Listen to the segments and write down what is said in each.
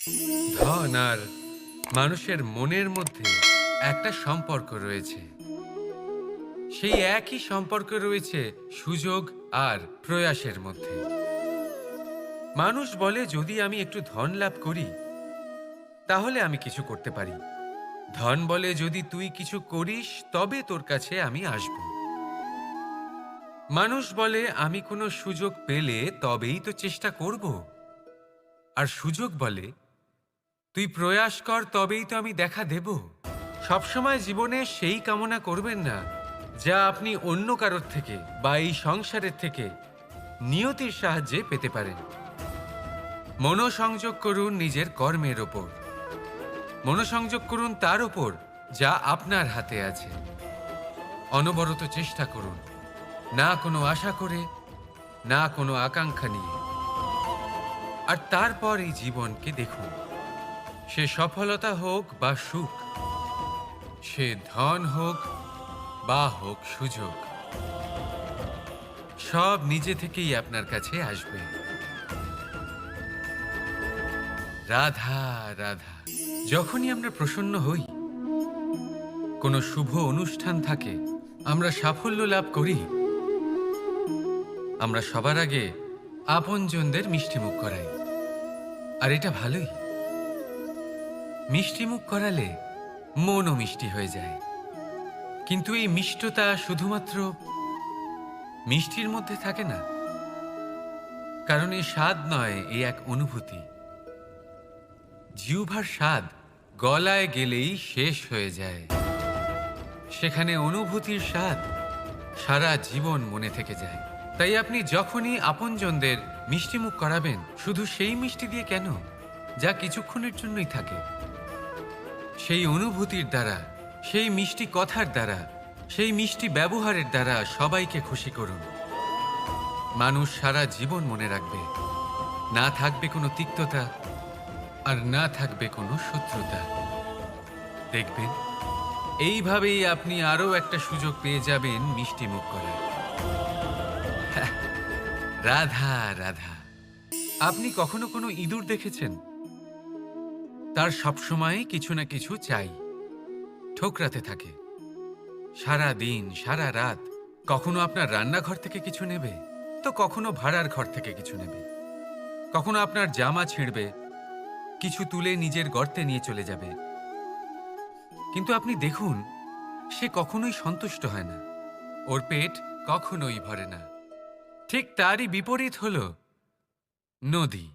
ধন আর মানুষের মনের মধ্যে একটা সম্পর্ক রয়েছে। সেই একই সম্পর্ক রয়েছে সুযোগ আর প্রয়াসের মধ্যে। মানুষ বলে যদি আমি একটু ধন লাভ করি তাহলে আমি কিছু করতে পারি। ধন বলে যদি তুই কিছু করিস তবে তোর কাছে আমি আসব। মানুষ বলে আমি কোনো সুযোগ পেলে তবেই তো চেষ্টা করব। আর সুযোগ বলে তুই প্রয়াস কর তবেই তো আমি দেখা দেব। সবসময় জীবনে সেই কামনা করবেন না যা আপনি অন্য কারোর থেকে বা এই সংসারের থেকে নিয়তির সাহায্যে পেতে পারেন। মনোসংযোগ করুন নিজের কর্মের ওপর। মনোসংযোগ করুন তার ওপর যা আপনার হাতে আছে। অনবরত চেষ্টা করুন, না কোনো আশা করে, না কোনো আকাঙ্ক্ষা নিয়ে। আর তারপর এই জীবনকে দেখুন, সে সফলতা হোক বা সুখ, সে ধন হোক বা হোক সুযোগ, সব নিজে থেকেই আপনার কাছে আসবে। রাধা রাধা। যখনই আমরা প্রসন্ন হই, কোনো শুভ অনুষ্ঠান থাকে, আমরা সাফল্য লাভ করি, আমরা সবার আগে আপনজনদের মিষ্টিমুখ করাই। আর এটা ভালোই। মিষ্টিমুখ করালে মনও মিষ্টি হয়ে যায়। কিন্তু এই মিষ্টতা শুধুমাত্র মিষ্টির মধ্যে থাকে না, কারণ এই স্বাদ নয়, এই এক অনুভূতি। জিহ্বার স্বাদ গলায় গেলেই শেষ হয়ে যায়, সেখানে অনুভূতির স্বাদ সারা জীবন মনে থেকে যায়। তাই আপনি যখনই আপনজনদের মিষ্টিমুখ করাবেন, শুধু সেই মিষ্টি দিয়ে কেন, যা কিছুক্ষণের জন্যই থাকে, সেই অনুভূতির দ্বারা, সেই মিষ্টি কথার দ্বারা, সেই মিষ্টি ব্যবহারের দ্বারা সবাইকে খুশি করুন। মানুষ সারা জীবন মনে রাখবে। না থাকবে কোনো তিক্ততা, আর না থাকবে কোনো শত্রুতা। দেখবেন এইভাবেই আপনি আরো একটা সুযোগ পেয়ে যাবেন মিষ্টি মুখ করার। রাধা রাধা। আপনি কখনো কোনো ইঁদুর দেখেছেন? তার সবসময় কিছু না কিছু চাই, ঠোকরাতে থাকে সারা দিন সারা রাত। কখনো আপনার রান্নাঘর থেকে কিছু নেবে, তো কখনো ভাড়ার ঘর থেকে কিছু নেবে। কখনো আপনার জামা ছিঁড়বে, কিছু তুলে নিজের গর্তে নিয়ে চলে যাবে। কিন্তু আপনি দেখুন, সে কখনোই সন্তুষ্ট হয় না, ওর পেট কখনোই ভরে না। ঠিক তারই বিপরীত হলো নদী।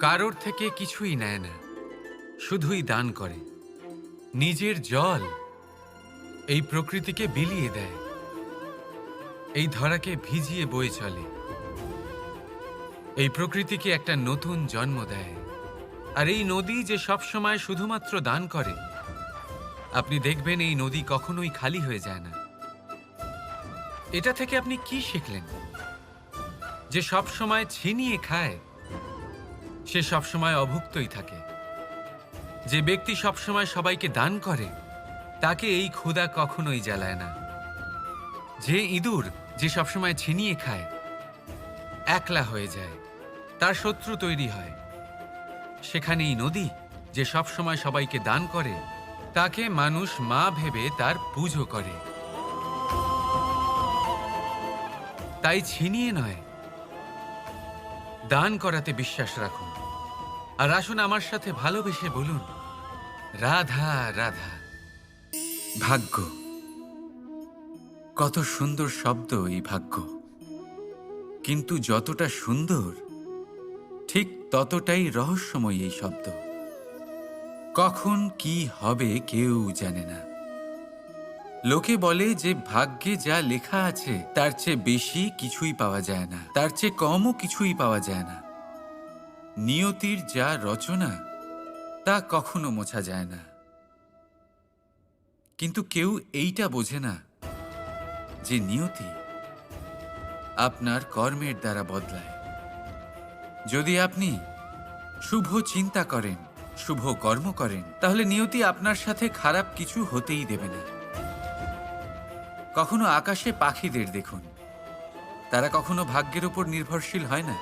কারোর থেকে কিছুই নেয় না, শুধুই দান করে। নিজের জল এই প্রকৃতিকে বিলিয়ে দেয়, এই ধরাকে ভিজিয়ে বয়ে চলে, এই প্রকৃতিকে একটা নতুন জন্ম দেয়। আর এই নদী যে সবসময় শুধুমাত্র দান করে, আপনি দেখবেন এই নদী কখনোই খালি হয়ে যায় না। এটা থেকে আপনি কি শিখলেন? যে সবসময় ছিনিয়ে খায়, সে সবসময় অভুক্তই থাকে। যে ব্যক্তি সবসময় সবাইকে দান করে, তাকে এই ক্ষুধা কখনোই জ্বালায় না। যে ইঁদুর যে সবসময় ছিনিয়ে খায়, একলা হয়ে যায়, তার শত্রু তৈরি হয়। সেখানেই নদী যে সবসময় সবাইকে দান করে, তাকে মানুষ মা ভেবে তার পুজো করে। তাই ছিনিয়ে নয়, দান করাতে বিশ্বাস রাখুন। আর আসুন আমার সাথে ভালোবেসে বলুন, রাধা রাধা। ভাগ্য, কত সুন্দর শব্দ এই ভাগ্য। কিন্তু যতটা সুন্দর, ঠিক ততটাই রহস্যময় এই শব্দ। কখন কি হবে কেউ জানে না। লোকে বলে যে ভাগ্যে যা লেখা আছে তার চেয়ে বেশি কিছুই পাওয়া যায় না, তার চেয়ে কমও কিছুই পাওয়া যায় না। নিয়তির যা রচনা তা কখনো মোছা যায় না। কিন্তু কেউ এইটা বোঝে না যে নিয়তি আপনার কর্মের দ্বারা বদলায়। যদি আপনি শুভ চিন্তা করেন, শুভ কর্ম করেন, তাহলে নিয়তি আপনার সাথে খারাপ কিছু হতেই দেবে না। কখনো আকাশে পাখিদের দেখুন, তারা কখনো ভাগ্যের উপর নির্ভরশীল হয় না।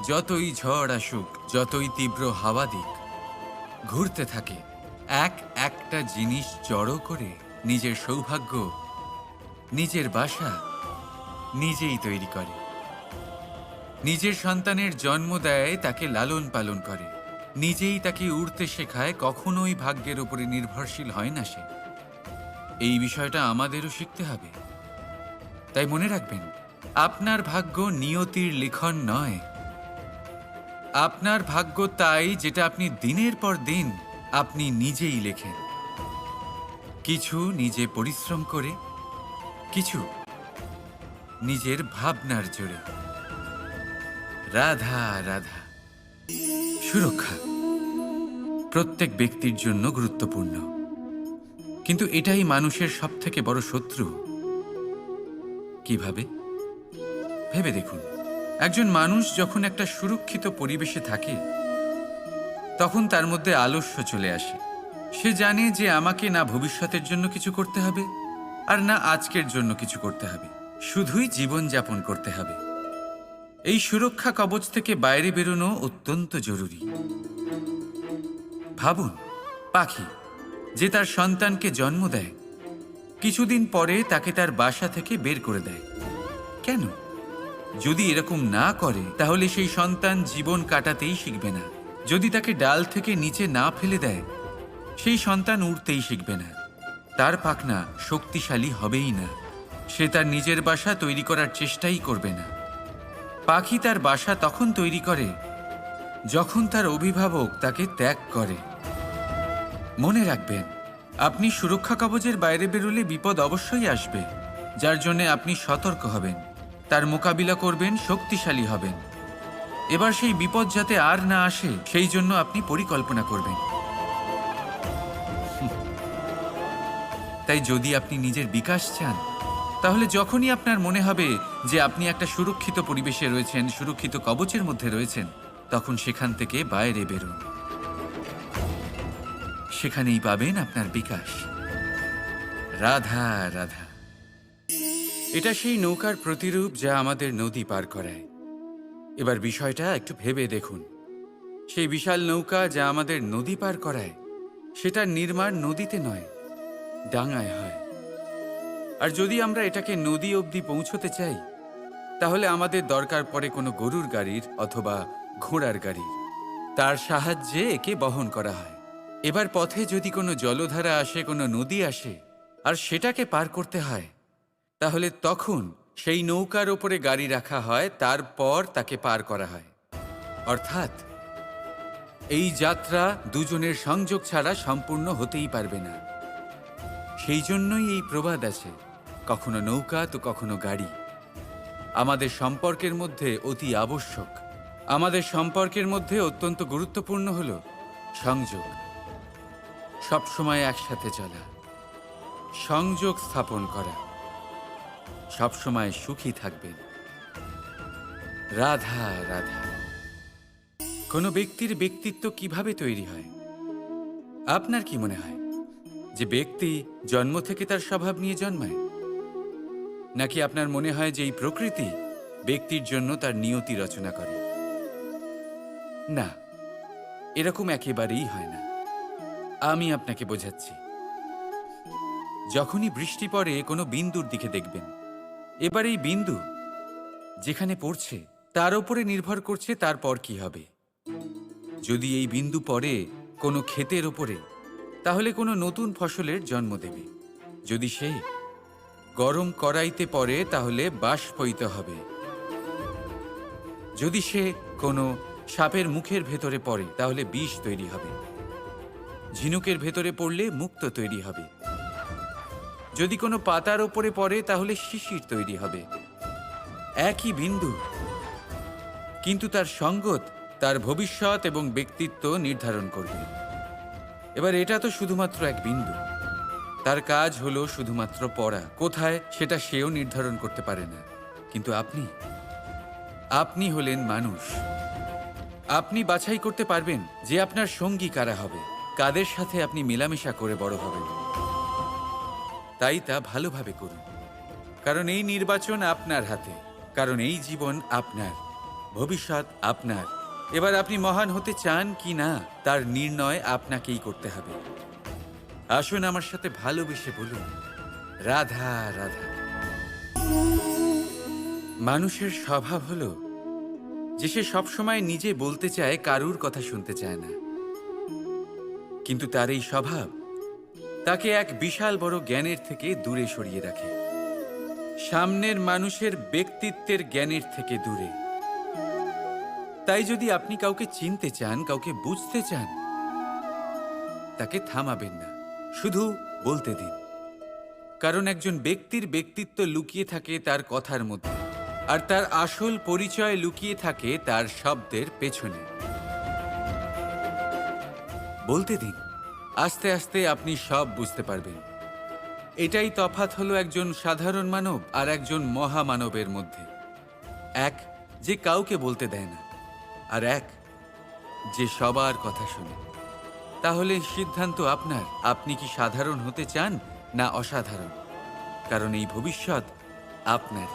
যতই ঝড় আসুক, যতই তীব্র হাওয়া দিক, ঘুরতে থাকে একটা জিনিস জড়ো করে নিজের সৌভাগ্য, নিজের বাসা নিজেই তৈরি করে। নিজের সন্তানের জন্ম দেয়, তাকে লালন পালন করে, নিজেই তাকে উড়তে শেখায়, কখনোই ভাগ্যের উপরে নির্ভরশীল হয় না সে। এই বিষয়টা আমাদেরও শিখতে হবে। তাই মনে রাখবেন, আপনার ভাগ্য নিয়তির লিখন নয়। আপনার ভাগ্য তাই যেটা আপনি দিনের পর দিন আপনি নিজেই লেখেন। কিছু নিজে পরিশ্রম করে, কিছু নিজের ভাবনার জোরে। রাধা রাধা। সুরক্ষা প্রত্যেক ব্যক্তির জন্য গুরুত্বপূর্ণ, কিন্তু এটাই মানুষের সবথেকে বড় শত্রু। কিভাবে? ভেবে দেখুন, একজন মানুষ যখন একটা সুরক্ষিত পরিবেশে থাকে, তখন তার মধ্যে আলস্য চলে আসে। সে জানে যে আমাকে না ভবিষ্যতের জন্য কিছু করতে হবে, আর না আজকের জন্য কিছু করতে হবে, শুধুই জীবনযাপন করতে হবে। এই সুরক্ষা কবচ থেকে বাইরে বেরোনো অত্যন্ত জরুরি। ভাবুন, পাখি যে তার সন্তানকে জন্ম দেয়, কিছুদিন পরে তাকে তার বাসা থেকে বের করে দেয়। কেন? যদি এরকম না করে তাহলে সেই সন্তান জীবন কাটাতেই শিখবে না। যদি তাকে ডাল থেকে নিচে না ফেলে দেয়, সেই সন্তান উড়তেই শিখবে না, তার পাখনা শক্তিশালী হবেই না, সে তার নিজের বাসা তৈরি করার চেষ্টাই করবে না। পাখি তার বাসা তখন তৈরি করে যখন তার অভিভাবক তাকে ত্যাগ করে। মনে রাখবেন, আপনি সুরক্ষা কবচের বাইরে বেরোলে বিপদ অবশ্যই আসবে, যার জন্য আপনি সতর্ক হবেন, তার মোকাবিলা করবেন, শক্তিশালী হবেন। এবার সেই বিপদ যাতে আর না আসে সেই জন্য আপনি পরিকল্পনা করবেন। তাই যদি আপনি নিজের বিকাশ চান, তাহলে যখনই আপনার মনে হবে যে আপনি একটা সুরক্ষিত পরিবেশে রয়েছেন, সুরক্ষিত কবচের মধ্যে রয়েছেন, তখন সেখান থেকে বাইরে বেরোন। সেখানেই পাবেন আপনার বিকাশ। রাধা রাধা। এটা সেই নৌকার প্রতিরূপ যা আমাদের নদী পার করায়। এবার বিষয়টা একটু ভেবে দেখুন, সেই বিশাল নৌকা যা আমাদের নদী পার করায়, সেটার নির্মাণ নদীতে নয়, ডাঙায় হয়। আর যদি আমরা এটাকে নদী অবধি পৌঁছতে চাই, তাহলে আমাদের দরকার পড়ে কোনো গরুর গাড়ির অথবা ঘোড়ার গাড়ির। তার সাহায্যে একে বহন করা হয়। এবার পথে যদি কোনো জলধারা আসে, কোনো নদী আসে, আর সেটাকে পার করতে হয়, তাহলে তখন সেই নৌকার ওপরে গাড়ি রাখা হয়, তারপর তাকে পার করা হয়। অর্থাৎ এই যাত্রা দুজনের সংযোগ ছাড়া সম্পূর্ণ হতেই পারবে না। সেই জন্যই এই প্রবাদ আছে, কখনো নৌকা তো কখনো গাড়ি। আমাদের সম্পর্কের মধ্যে অতি আবশ্যক, আমাদের সম্পর্কের মধ্যে অত্যন্ত গুরুত্বপূর্ণ হল সংযোগ। সবসময় একসাথে চলা, সংযোগ স্থাপন করা। সবসময় সুখী থাকবেন। রাধা রাধা। কোনো ব্যক্তির ব্যক্তিত্ব কিভাবে তৈরি হয়? আপনার কি মনে হয় যে ব্যক্তি জন্ম থেকে তার স্বভাব নিয়ে জন্মায়? নাকি আপনার মনে হয় যে এই প্রকৃতি ব্যক্তির জন্য তার নিয়তি রচনা করে? না, এরকম একেবারেই হয় না। আমি আপনাকে বোঝাচ্ছি। যখনই বৃষ্টি পড়ে কোনো বিন্দুর দিকে দেখবেন, এবার এই বিন্দু যেখানে পড়ছে তার উপরে নির্ভর করছে তারপর কি হবে। যদি এই বিন্দু পড়ে কোনো ক্ষেতের ওপরে, তাহলে কোনো নতুন ফসলের জন্ম দেবে। যদি সে গরম কড়াইতে পড়ে, তাহলে বাষ্পীত হবে। যদি সে কোনো সাপের মুখের ভেতরে পড়ে, তাহলে বিষ তৈরি হবে। ঝিনুকের ভেতরে পড়লে মুক্ত তৈরি হবে। যদি কোনো পাতার ওপরে পড়ে, তাহলে শিশির তৈরি হবে। একই বিন্দু, কিন্তু তার সঙ্গত তার ভবিষ্যৎ এবং ব্যক্তিত্ব নির্ধারণ করবে। এবার এটা তো শুধুমাত্র এক বিন্দু, তার কাজ হলো শুধুমাত্র পড়া। কোথায় সেটা সেও নির্ধারণ করতে পারে না। কিন্তু আপনি হলেন মানুষ। আপনি বাছাই করতে পারবেন যে আপনার সঙ্গী কারা হবে, কাদের সাথে আপনি মেলামেশা করে বড় হবেন। তাই তা ভালোভাবে করুন, কারণ এই নির্বাচন আপনার হাতে, কারণ এই জীবন আপনার। ভবিষ্যৎ আপনার। এবার আপনি মহান হতে চান কি না তার নির্ণয় আপনাকেই করতে হবে। আসুন আমার সাথে ভালোবেসে বলুন, রাধা রাধা। মানুষের স্বভাব হলো যে সে সবসময় নিজে বলতে চায়, কারুর কথা শুনতে চায় না। কিন্তু তার এই স্বভাব তাকে এক বিশাল বড় জ্ঞানের থেকে দূরে সরিয়ে রাখে, সামনের মানুষের ব্যক্তিত্বের জ্ঞানের থেকে দূরে। তাই যদি আপনি কাউকে চিনতে চান, কাউকে বুঝতে চান, তাকে থামাবেন না, শুধু বলতে দিন। কারণ একজন ব্যক্তির ব্যক্তিত্ব লুকিয়ে থাকে তার কথার মধ্যে, আর তার আসল পরিচয় লুকিয়ে থাকে তার শব্দের পেছনে। বলতে দিন, আস্তে আস্তে আপনি সব বুঝতে পারবেন। এটাই তফাৎ হলো একজন সাধারণ মানব আর একজন মহামানবের মধ্যে। এক যে কাউকে বলতে দেয় না, আর এক যে সবার কথা শোনে। তাহলে সিদ্ধান্ত আপনার, আপনি কি সাধারণ হতে চান না অসাধারণ? কারণ এই ভবিষ্যৎ আপনার।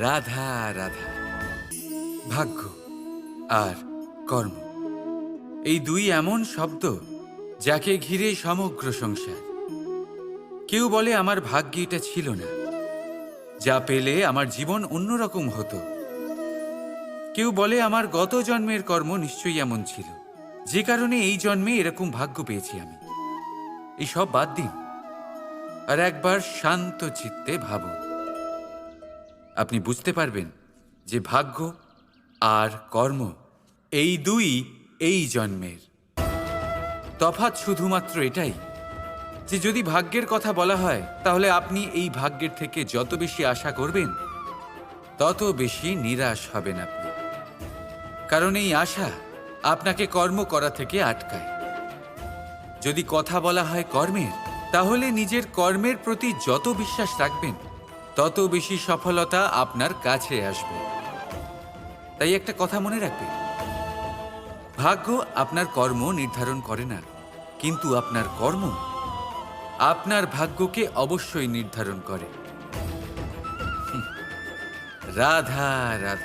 রাধা রাধা। ভাগ্য আর কর্ম, এই দুই এমন শব্দ যাকে ঘিরে সমগ্র সংসার। কেউ বলে আমার ভাগ্যে এটা ছিল না, যা পেলে আমার জীবন অন্যরকম হতো। কেউ বলে আমার গত জন্মের কর্ম নিশ্চয়ই এমন ছিল, যে কারণে এই জন্মে এরকম ভাগ্য পেয়েছি আমি। এই সব বাদ দিন আর একবার শান্ত চিত্তে ভাবুন। আপনি বুঝতে পারবেন যে ভাগ্য আর কর্ম এই দুই এই জন্মের। তফাৎ শুধুমাত্র এটাই যে যদি ভাগ্যের কথা বলা হয়, তাহলে আপনি এই ভাগ্যের থেকে যত বেশি আশা করবেন তত বেশি নিরাশ হবেন আপনি। কারণ এই আশা আপনাকে কর্ম করা থেকে আটকায়। যদি কথা বলা হয় কর্মের, তাহলে নিজের কর্মের প্রতি যত বিশ্বাস রাখবেন তত বেশি সফলতা আপনার কাছে আসবে। তাই একটা কথা মনে রাখবেন, ভাগ্য আপনার কর্ম নির্ধারণ করে না, কিন্তু আপনার কর্ম আপনার ভাগ্যকে অবশ্যই নির্ধারণ করে। রাধা রাধা।